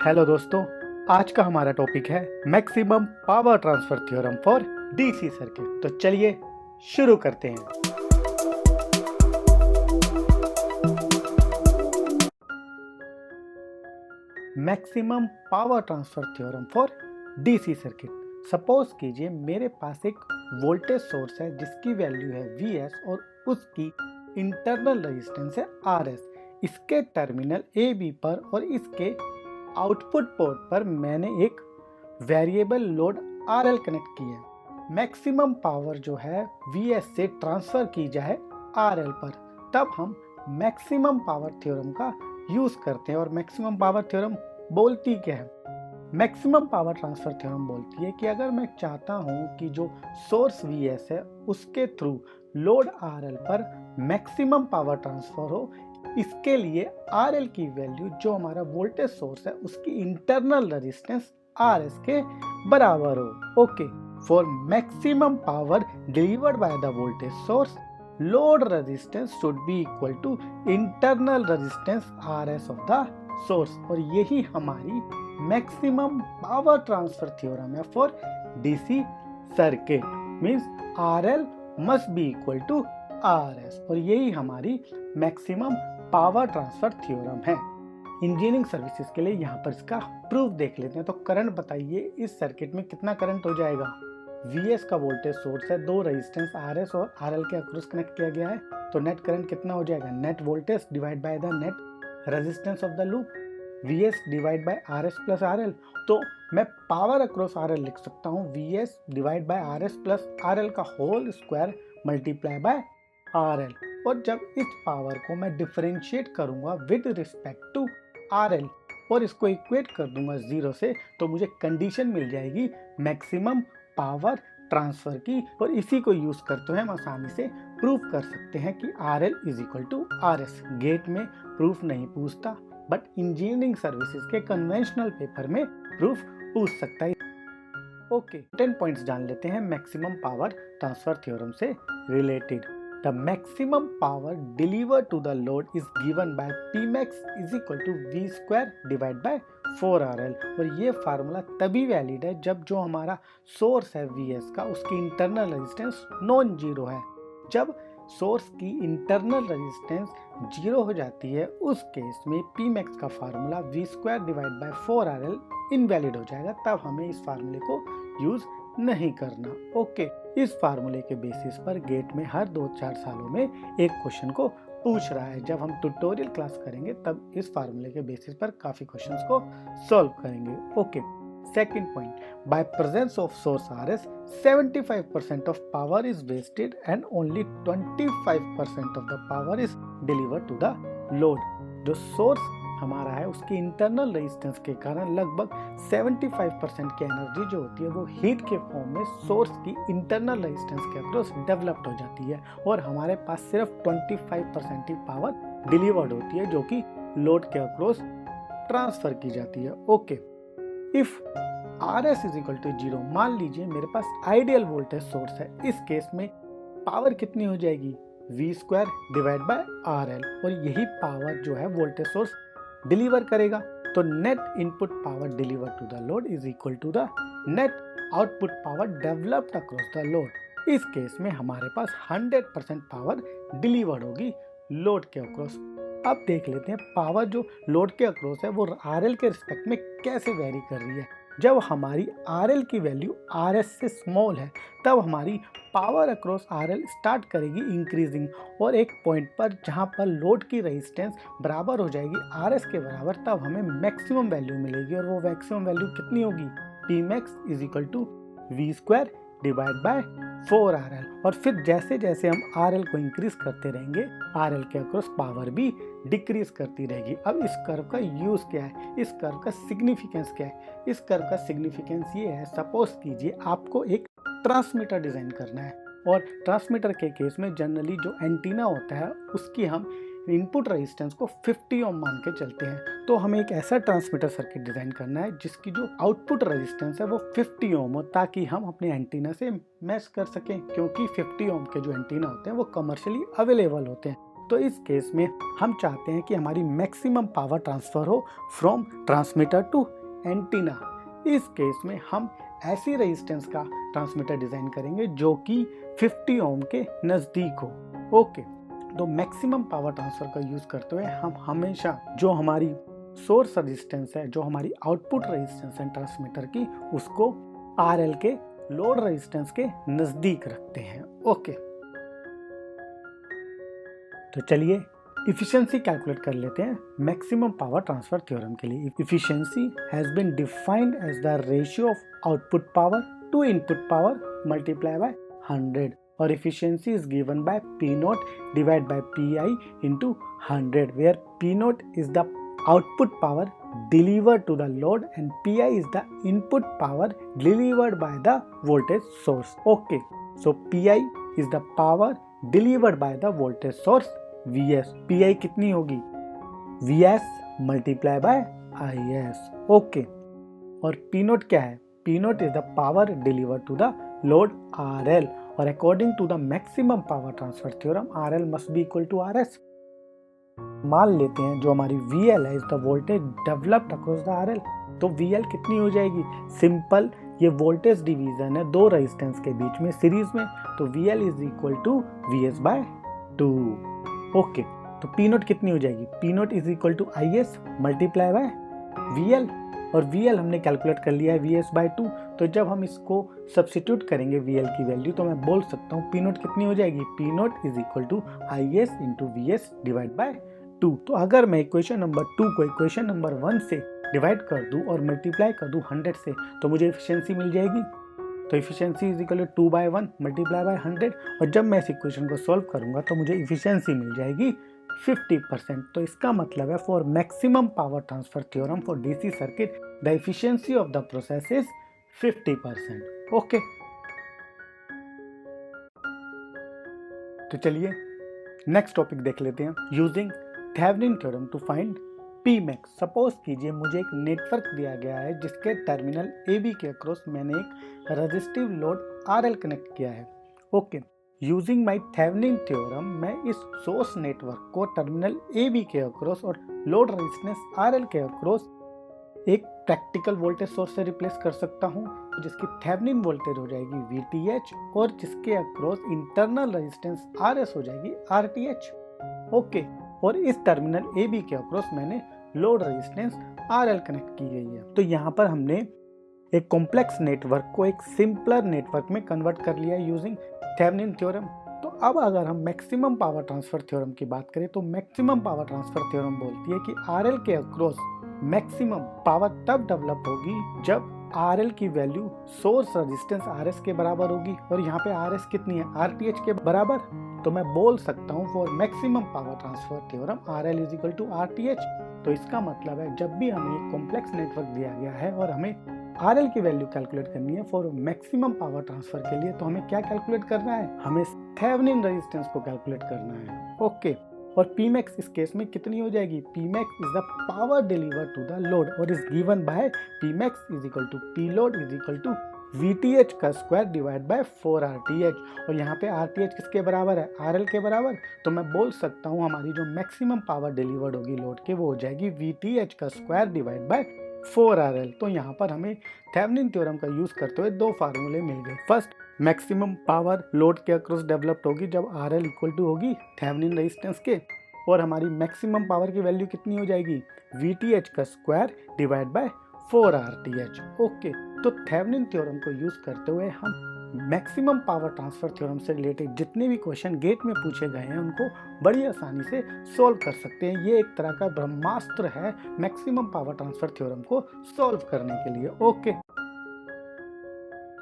Hello दोस्तों, आज का हमारा टॉपिक है maximum power transfer theorem for DC circuit. तो चलिए शुरू करते हैं। Maximum power transfer theorem for DC circuit. Suppose कीजिए मेरे पास एक वोल्टेज सोर्स है जिसकी वैल्यू है Vs और उसकी इंटरनल रेजिस्टेंस है Rs। इसके टर्मिनल ए बी पर और इसके आउटपुट पोर्ट पर मैंने एक वेरिएबल लोड RL कनेक्ट किया है। मैक्सिमम पावर जो है Vs से ट्रांसफर की जाए RL पर, तब हम मैक्सिमम पावर थ्योरम का यूज करते हैं। और मैक्सिमम पावर थ्योरम बोलती क्या है? मैक्सिमम पावर ट्रांसफर थ्योरम बोलती है कि अगर मैं चाहता हूं कि जो सोर्स Vs है उसके थ्रू लोड RL पर मैक्सिमम पावर ट्रांसफर हो, इसके लिए RL की वैल्यू जो हमारा वोल्टेज सोर्स है उसकी इंटरनल रेजिस्टेंस Rs के बराबर हो। Okay, for maximum power delivered by the voltage source, load resistance should be equal to internal resistance Rs of the source. और यही हमारी मैक्सिमम पावर ट्रांसफर थ्योरम है for DC circuit. Means RL must be equal to Rs, और यही हमारी maximum power transfer theorem है। Engineering services के लिए यहाँ पर इसका प्रूफ देख लेते हैं। तो करंट बताइए, इस सर्किट में कितना करंट हो जाएगा? Vs का वोल्टेज सोर्स है, दो रेजिस्टेंस Rs और RL के अक्रॉस कनेक्ट किया गया है, तो नेट करंट कितना हो जाएगा? Net voltage divide by the net resistance of the loop, Vs divide by Rs plus RL। तो मैं पावर अक्रॉस RL लिख सकता हूँ Vs divide by Rs plus RL का whole square multiply by RL। और जब इस पावर को मैं डिफरेंशिएट करूंगा विद रिस्पेक्ट टू RL और इसको इक्वेट कर दूंगा 0 से, तो मुझे कंडीशन मिल जाएगी मैक्सिमम पावर ट्रांसफर की। और इसी को यूज करते हुए हम आसानी से प्रूफ कर सकते हैं कि RL is equal to RS। GATE में प्रूफ नहीं पूछता, बट इंजीनियरिंग सर्विसेज के कन्वेंशनल पेपर में प्रूफ पूछ सकता है। ओके, 10 पॉइंट्स जान लेते हैं मैक्सिमम पावर ट्रांसफर थ्योरम से related. The maximum power delivered to the load is given by Pmax is equal to V square divided by 4RL। और ये फार्मूला तभी वैलिड है जब जो हमारा सोर्स है Vs का उसकी इंटरनल रेजिस्टेंस नॉन जीरो है। जब सोर्स की इंटरनल रेजिस्टेंस जीरो हो जाती है उस केस में Pmax का formula V square divide by 4RL invalid हो जाएगा, तब हमें इस फार्मूले को यूज नहीं करना। ओके, इस फार्मूले के बेसिस पर गेट में हर 2-4 सालों में एक क्वेश्चन को पूछ रहा है। जब हम ट्यूटोरियल क्लास करेंगे तब इस फार्मूले के बेसिस पर काफी क्वेश्चंस को सॉल्व करेंगे। Okay, second point, by presence of source Rs 75% of power is wasted and only 25% of the power is delivered to the load. जो सोर्स हमारा है उसकी इंटरनल रेजिस्टेंस के कारण लगभग 75% की एनर्जी जो होती है वो हीट के फॉर्म में सोर्स की इंटरनल रेजिस्टेंस के अक्रॉस डेवलप्ड हो जाती है, और हमारे पास सिर्फ 25% ही पावर डिलीवर्ड होती है जो कि लोड के अक्रॉस ट्रांसफर की जाती है। Okay, if Rs is equal to 0, मान लीजिए मेरे पास आइडियल वोल्टेज सोर्स है, इस केस में पावर कितनी हो जाएगी? V square divide bye RL, और यही पावर जो है वोल्टेज सोर्स डिलीवर करेगा। तो net input power deliver to the load is equal to the net output power developed across the load. इस केस में हमारे पास 100% पावर डिलीवर्ड होगी लोड के अक्रॉस। अब देख लेते हैं पावर जो लोड के अक्रॉस है वो RL के रिस्पेक्ट में कैसे वेरी कर रही है। जब हमारी RL की वैल्यू Rs से स्मॉल है तब हमारी पावर अक्रॉस RL स्टार्ट करेगी इंक्रीजिंग, और एक पॉइंट पर जहां पर लोड की रेजिस्टेंस बराबर हो जाएगी Rs के बराबर, तब हमें मैक्सिमम वैल्यू मिलेगी। और वो मैक्सिमम वैल्यू कितनी होगी? Pmax is equal to V square divide by 4RL। और फिर जैसे जैसे हम RL को इंक्रीज करते रहेंगे RL के अक्रॉस पावर भी डिक्रीज करती रहेगी। अब इस कर्व का यूज क्या है, इस कर्व का सिग्निफिकेंस क्या है? इस कर्व का सिग्निफिकेंस ये है, सपोज कीजिए आपको एक ट्रांसमीटर डिजाइन करना है, और ट्रांसमीटर के केस में जनरली जो एंटीना होता है उसकी हम इनपुट रेजिस्टेंस को 50 ओम मान के चलते हैं। तो हमें एक ऐसा ट्रांसमीटर सर्किट डिजाइन करना है जिसकी जो आउटपुट रेजिस्टेंस है वो 50 ओम हो, ताकि हम अपने एंटीना से मैच कर सकें, क्योंकि 50 ओम के जो एंटीना होते हैं वो कमर्शियली अवेलेबल होते हैं। तो इस केस में हम चाहते हैं कि हमारी मैक्सिमम पावर ट्रांसफ़र हो फ्रॉम ट्रांसमीटर टू एंटीना। इस केस में हम ऐसी रेजिस्टेंस का ट्रांसमीटर डिज़ाइन करेंगे जो कि 50 ओम के नज़दीक हो। ओके, तो मैक्सिमम पावर ट्रांसफ़र का यूज़ करते हुए हम हमेशा जो हमारी सोर्स रेजिस्टेंस है, जो हमारी आउटपुट रेजिस्टेंस है ट्रांसमीटर की, उसको RL के लोड रेजिस्टेंस के नज़दीक रखते हैं। ओके, तो चलिए इफिशिएंसी कैलकुलेट कर लेते हैं मैक्सिमम पावर ट्रांसफर थ्योरम के लिए। Efficiency has been defined as the ratio of output power to input power multiply by 100 और efficiency is given by P naught divided by Pi into 100 where P naught is the output power delivered to the load and Pi is the input power delivered by the voltage source. Okay, so Pi is the power delivered by the voltage source Vs. Pi कितनी होगी? Vs multiply by Is. Okay, और P naught क्या है? P naught is the power delivered to the load RL और according to the maximum power transfer theorem RL must be equal to RS। मान लेते हैं जो हमारी VL है is the voltage developed across the RL, तो VL कितनी हो जाएगी? सिंपल, ये वोल्टेज डिवीजन है दो रेजिस्टेंस के बीच में सीरीज में, तो VL is equal to VS by 2। Okay, तो P नोट कितनी हो जाएगी? P naught is equal to IS multiply by VL और VL हमने कैलकुलेट कर लिया है VS बाय 2। तो जब हम इसको सब्स्टिट्यूट करेंगे VL की वैल्यू तो मैं बोल सकता हूँ P नोट कितनी हो जाएगी? P naught is equal to IS into VS divide by 2। तो अगर मैं इक्वेशन नंबर 2 को इक्वेशन नंबर 1 से डिवाइड कर दूं और मल्टीप्लाई कर दूं 100 से तो मुझे एफिशिएंसी मिल जाएगी। तो efficiency is equal to 2 by 1 multiply by 100 और जब मैं इस इक्वेशन को सॉल्व करूंगा तो मुझे एफिशिएंसी मिल जाएगी 50%। तो इसका मतलब है for maximum power transfer theorem for DC circuit the efficiency of the process is 50%। Okay, तो चलिए नेक्स्ट टॉपिक देख लेते हैं। Using Thevenin theorem to find P max. Suppose कीजिए मुझे एक नेटवर्क दिया गया है जिसके टर्मिनल ए बी के अक्रॉस मैंने एक रेजिस्टिव लोड RL कनेक्ट किया है। Okay, using my Thevenin theorem मैं इस सोर्स नेटवर्क को टर्मिनल ए बी के अक्रॉस और लोड रेजिस्टेंस RL के अक्रॉस एक प्रैक्टिकल वोल्टेज सोर्स से रिप्लेस कर सकता हूँ जिसकी थेवेनिन वोल्टेज हो जाएगी VTH और जिसके अक्रॉस इंटरनल रेजिस्टेंस RS हो जाएगी RTH। ओके, और इस टर्मिनल ए बी के अक्रॉस मैंने लोड रेजिस्टेंस RL कनेक्ट की गई है। तो यहाँ पर हमने एक कॉम्प्लेक्स नेटवर्क को एक सिंपलर नेटवर्क में कन्वर्ट कर लिया यूजिंग थेवेनिन थ्योरम। तो अब अगर हम मैक्सिमम पावर ट्रांसफर थ्योरम की बात करें तो मैक्सिमम पावर ट्रांसफर थ्योरम बोलती है कि RL के अक्रॉस मैक्सिमम पावर तब डेवलप होगी जब RL की वैल्यू सोर्स रेजिस्टेंस RS के बराबर होगी और यहाँ पे RS कितनी है? RTH के बराबर। तो मैं बोल सकता हूँ for maximum power transfer theorem RL is equal to RTH। तो इसका मतलब है जब भी हमें एक कॉम्प्लेक्स नेटवर्क दिया गया है और हमें RL की वैल्यू कैलकुलेट करनी है फॉर मैक्सिमम पावर ट्रांसफर के लिए, तो हमें क्या कैलकुलेट करना है? हमें थेवेनिन रेजिस्टेंस को कैलकुलेट करना है। ओके, और Pmax इस केस में कितनी हो जाएगी? Pmax is the power delivered to the load और is given by Pmax is equal to Pload is equal to VTH का स्क्वायर डिवाइड बाय 4RTH और यहाँ पे RTH किसके बराबर है? RL के बराबर। तो मैं बोल सकता हूँ हमारी जो मैक्सिमम पावर डिलीवर्ड होगी लोड के वो हो जाएगी VTH का स्क्वायर डिवाइड बाय 4RL। तो यहाँ पर हमें थेवेनिन थ्योरम का यूज करते हुए दो फार्मूले मिल गए। फर्स्ट, मैक्सिमम पावर लोड के अक्रॉस डेवलप्ड होगी जब RL इक्वल टू होगी थेवेनिन रेजिस्टेंस के और हमारी मैक्सिमम पावर की वैल्यू कितनी हो जाएगी? VTH का square divide by 4RTH। Okay, तो थेवेनिन थ्योरम को यूज करते हुए हम मैक्सिमम पावर ट्रांसफर थ्योरम से रिलेटेड जितने भी क्वेश्चन गेट में पूछे गए हैं उनको बड़ी आसानी से सॉल्व कर सकते हैं। ये एक तरह का ब्रह्मास्त्र है मैक्सिमम पावर ट्रांसफर थ्योरम को सॉल्व करने के लिए। ओके,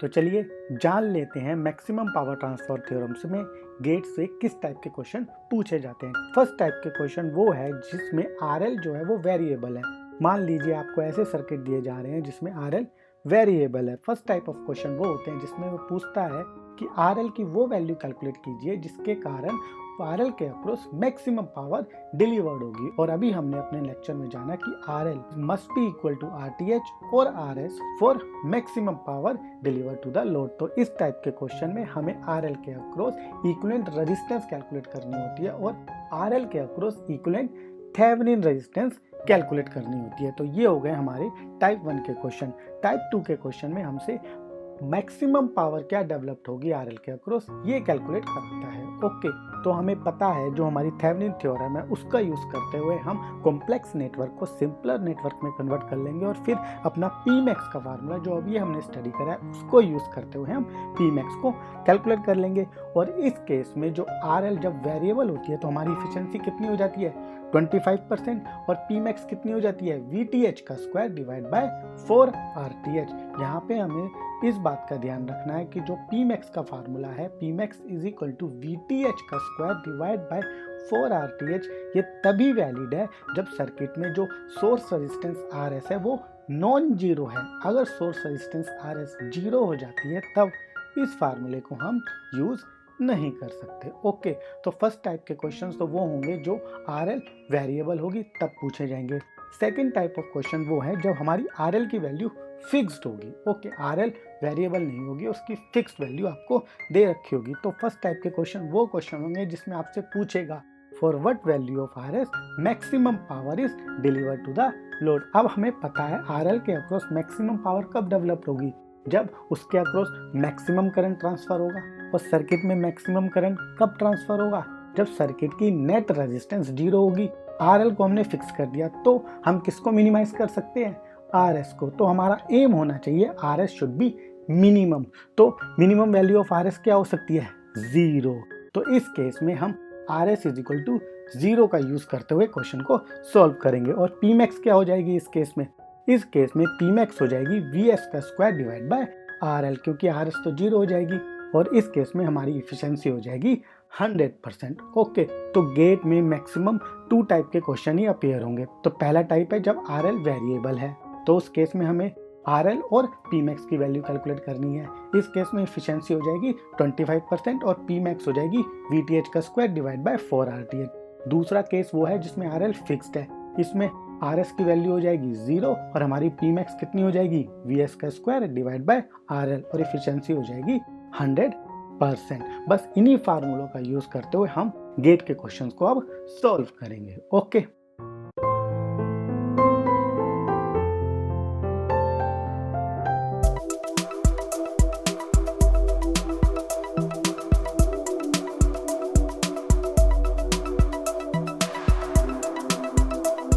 तो चलिए जान लेते हैं मैक्सिमम पावर ट्रांसफर थ्योरम्स में गेट से किस टाइप के क्वेश्चन पूछे जाते हैं। फर्स्ट टाइप के क्वेश्चन वो है जिसमें RL जो है वो वेरिएबल है। मान लीजिए आपको ऐसे सर्किट दिए जा रहे हैं जिसमें RL वेरिएबल है। फर्स्ट टाइप ऑफ क्वेश्चन वो होते हैं जिसमें वो पूछता है कि RL की वो वैल्यू कैलकुलेट कीजिए जिसके कारण RL के अक्रॉस मैक्सिमम पावर डिलीवर्ड होगी। और अभी हमने अपने लेक्चर में जाना कि RL must be equal to RTH और RS for maximum power delivered to the load. तो इस टाइप के क्वेश्चन में हमें RL के अक्रॉस इक्विवेलेंट रेजिस्टेंस कैलकुलेट करनी होती है और RL के across equivalent Thevenin resistance calculate करनी होती है। तो ये हो गए हमारे टाइप 1 के क्वेश्चन। टाइप 2 के क्वेश्चन में हमसे मैक्सिमम पावर क्या डेवलप्ड होगी RL के अक्रॉस ये कैलकुलेट कराता है। ओके, तो हमें पता है जो हमारी थेवेनिन थ्योरम है उसका यूज करते हुए हम कॉम्प्लेक्स नेटवर्क को सिंपलर नेटवर्क में कन्वर्ट कर लेंगे और फिर अपना Pmax का फार्मूला जो अभी हमने स्टडी करा है उसको यूज करते हुए हम Pmax को कैलकुलेट कर लेंगे। और इस केस में जो RL जब वेरिएबल होती है तो हमारी इफिशिएंसी कितनी हो जाती है 25% और Pmax कितनी हो जाती है VTH का स्क्वायर डिवाइड बाय 4RTH। यहाँ पे हमें इस बात का ध्यान रखना है कि जो Pmax का फार्मूला है Pmax is equal to VTH का स्क्वायर डिवाइड बाय 4RTH ये तभी वैलिड है जब सर्किट में जो सोर्स रेजिस्टेंस RS है वो नॉन जीरो है। अगर सोर्स रेजिस्टेंस RS जीरो हो जाती है तब इस फार्मूले को हम यूज नहीं कर सकते। ओके, तो फर्स्ट टाइप के क्वेश्चंस तो वो होंगे जो RL वेरिएबल होगी तब पूछे जाएंगे। सेकंड टाइप ऑफ क्वेश्चन वो है जब हमारी RL की वैल्यू फिक्स्ड होगी। ओके, RL वेरिएबल नहीं होगी, उसकी फिक्स्ड वैल्यू आपको दे रखी होगी। तो फर्स्ट टाइप के क्वेश्चन वो क्वेश्चन होंगे जिसमें आपसे पूछेगा for what value of RS maximum power is delivered to the load. अब हमें पता है RL के अक्रॉस मैक्सिमम पावर कब डेवलप्ड होगी जब उसके अक्रॉस मैक्सिमम करंट ट्रांसफर होगा। और सर्किट में मैक्सिमम करंट कब ट्रांसफर होगा जब सर्किट की नेट रेजिस्टेंस जीरो होगी। RL को हमने फिक्स कर दिया तो हम किसको मिनिमाइज कर सकते हैं RS को। तो हमारा एम होना चाहिए RS शुड बी मिनिमम। तो मिनिमम वैल्यू ऑफ RS क्या हो सकती है 0। तो इस केस में हम RS इज इक्वल टू 0 का यूज करते हुए क्वेश्चन को सॉल्व करेंगे। और Pmax क्या हो जाएगी इस केस में Pmax हो जाएगी VS का स्क्वायर डिवाइड बाय RL क्योंकि RS तो 0 हो जाएगी। और इस केस में हमारी इफिशिएंसी हो जाएगी 100%। ओके, तो गेट में मैक्सिमम 2 टाइप के क्वेश्चन ही अपीयर होंगे। तो पहला टाइप है जब RL वेरिएबल है तो उस केस में हमें RL और Pmax की वैल्यू कैलकुलेट करनी है। इस केस में इफिशिएंसी हो जाएगी 25% और Pmax हो जाएगी VTH का स्क्वायर डिवाइड बाय 4RTH। दूसरा केस वो है जिसमें RL फिक्स्ड है, इसमें RS की वैल्यू हो जाएगी 0 और हमारी Pmax कितनी हो जाएगी VS का स्क्वायर डिवाइड बाय RL और इफिशिएंसी हो जाएगी 100%। बस इन्हीं फार्मूलों का यूज करते हुए हम गेट के क्वेश्चंस को अब सॉल्व करेंगे। ओके।